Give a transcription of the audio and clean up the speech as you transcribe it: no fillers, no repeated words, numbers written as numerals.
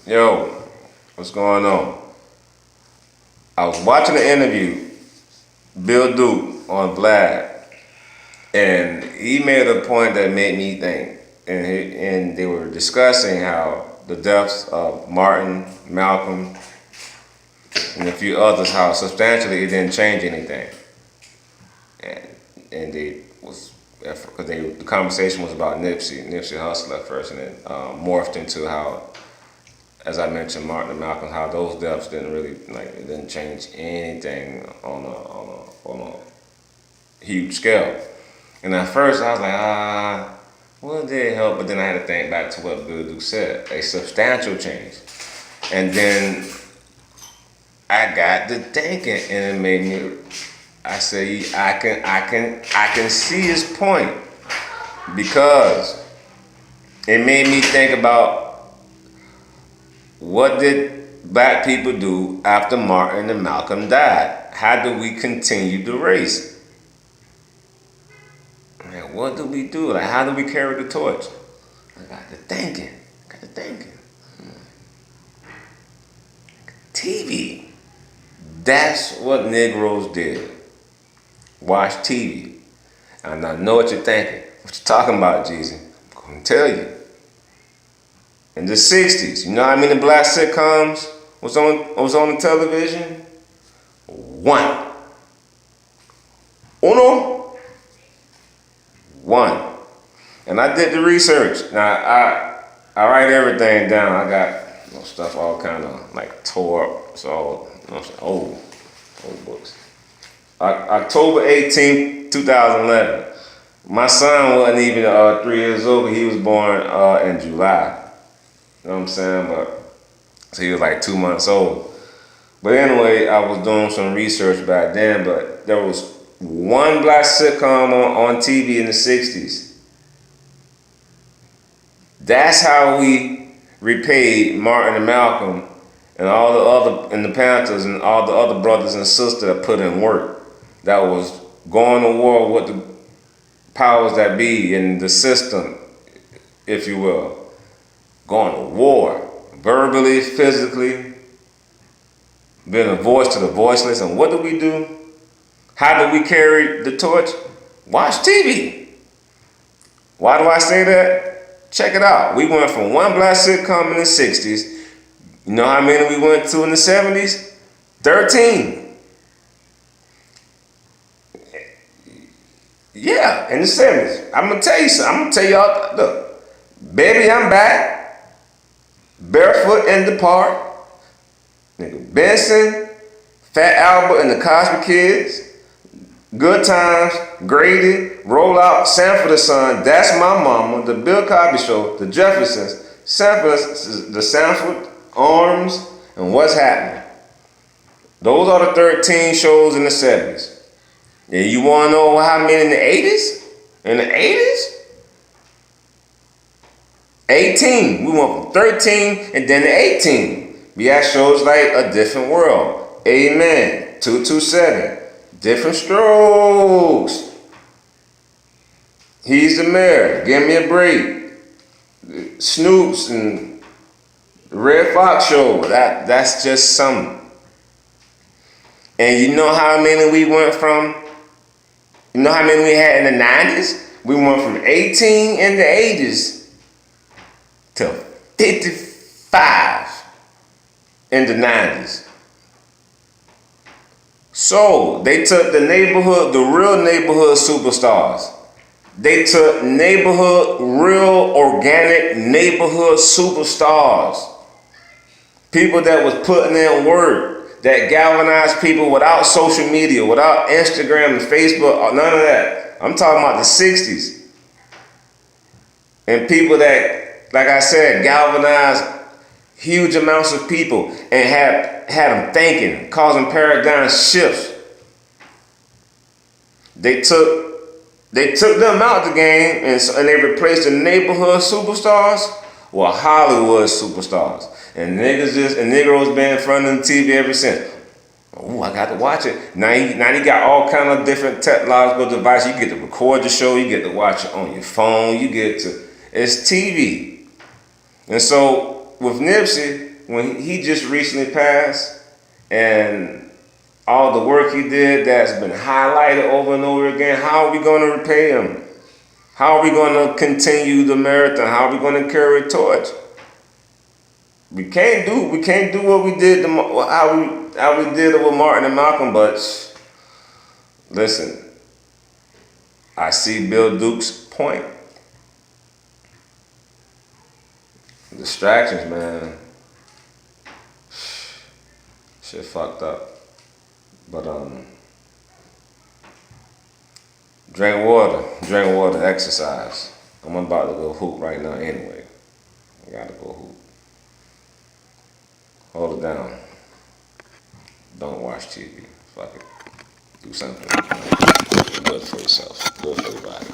Yo, what's going on? I was watching the interview, Bill Duke on Vlad, and he made a point that made me think. And they were discussing how the deaths of Martin, Malcolm, and a few others, how substantially it didn't change anything. And and they was because the conversation was about Nipsey Hussle at first, and it morphed into how, as I mentioned, Martin and Malcolm, how those deaths didn't really it didn't change anything on a huge scale. And at first I was like, well, it did help, but then I had to think back to what Bill Duke said, a substantial change. And then I got to thinking, and it made me. I say I can see his point because it made me think about what did black people do after Martin and Malcolm died. How do we continue the race? Man, what do we do? Like, how do we carry the torch? I got to thinking. TV. That's what Negroes did. Watch TV. And I know what you're thinking. What you talking about, Jeezy? I'm going to tell you. In the 60s, you know how many black sitcoms was on the television? One. Uno. One. And I did the research. Now, I write everything down. I got stuff all kind of like tore up. It's all old books. October 18th, 2011. My son wasn't even 3 years old, but he was born in July. You know what I'm saying? So he was like 2 months old. But anyway, I was doing some research back then, but there was one black sitcom on TV in the 60s. That's how we repaid Martin and Malcolm and all the other, and the Panthers and all the other brothers and sisters that put in work, that was going to war with the powers that be in the system, if you will. Going to war, verbally, physically, being a voice to the voiceless. And what do we do? How do we carry the torch? Watch TV. Why do I say that? Check it out. We went from one black sitcom in the 60s. You know how many we went to in the 70s? 13. Yeah, in the 70s. I'm going to tell you something. I'm going to tell y'all, look, Baby, I'm Back, Barefoot in the Park, nigga, Benson, Fat Albert and the Cosby Kids, Good Times, Grady, Roll Out, Sanford the Son, That's My Mama, The Bill Cosby Show, The Jeffersons, the Sanford, Arms, and What's Happening. Those are the 13 shows in the 70s. And you want to know how many in the 80s? In the 80s? 18. We went from 13 and then to 18. We had shows like A Different World, Amen, 227, Different Strokes, He's the Mayor, Give Me a Break, Snoops and the Red Fox Show. That's just something. And you know how many we went from? You know how many we had in the 90s? We went from 18 in the 80s to 55 in the 90s. So they took the real neighborhood superstars. They took real organic neighborhood superstars. People that was putting in work, that galvanized people without social media, without Instagram and Facebook, none of that. I'm talking about the 60s. And people that, like I said, galvanized huge amounts of people and had them thinking, causing paradigm shifts. They took them out the game and they replaced the neighborhood superstars with Hollywood superstars. And Negroes been in front of the TV ever since. Oh, I got to watch it. Now you got all kind of different technological devices. You get to record the show, you get to watch it on your phone, it's TV. And so with Nipsey, when he just recently passed, and all the work he did that's been highlighted over and over again, how are we going to repay him? How are we going to continue the marathon? How are we going to carry a torch? We can't do what we did how we did it with Martin and Malcolm. But listen, I see Bill Duke's point. Distractions, man. Shit fucked up. But drink water, exercise. I'm about to go hoop right now anyway. I gotta go hoop. Hold it down. Don't watch TV. Fuck it. Do something good for yourself. Good for your body.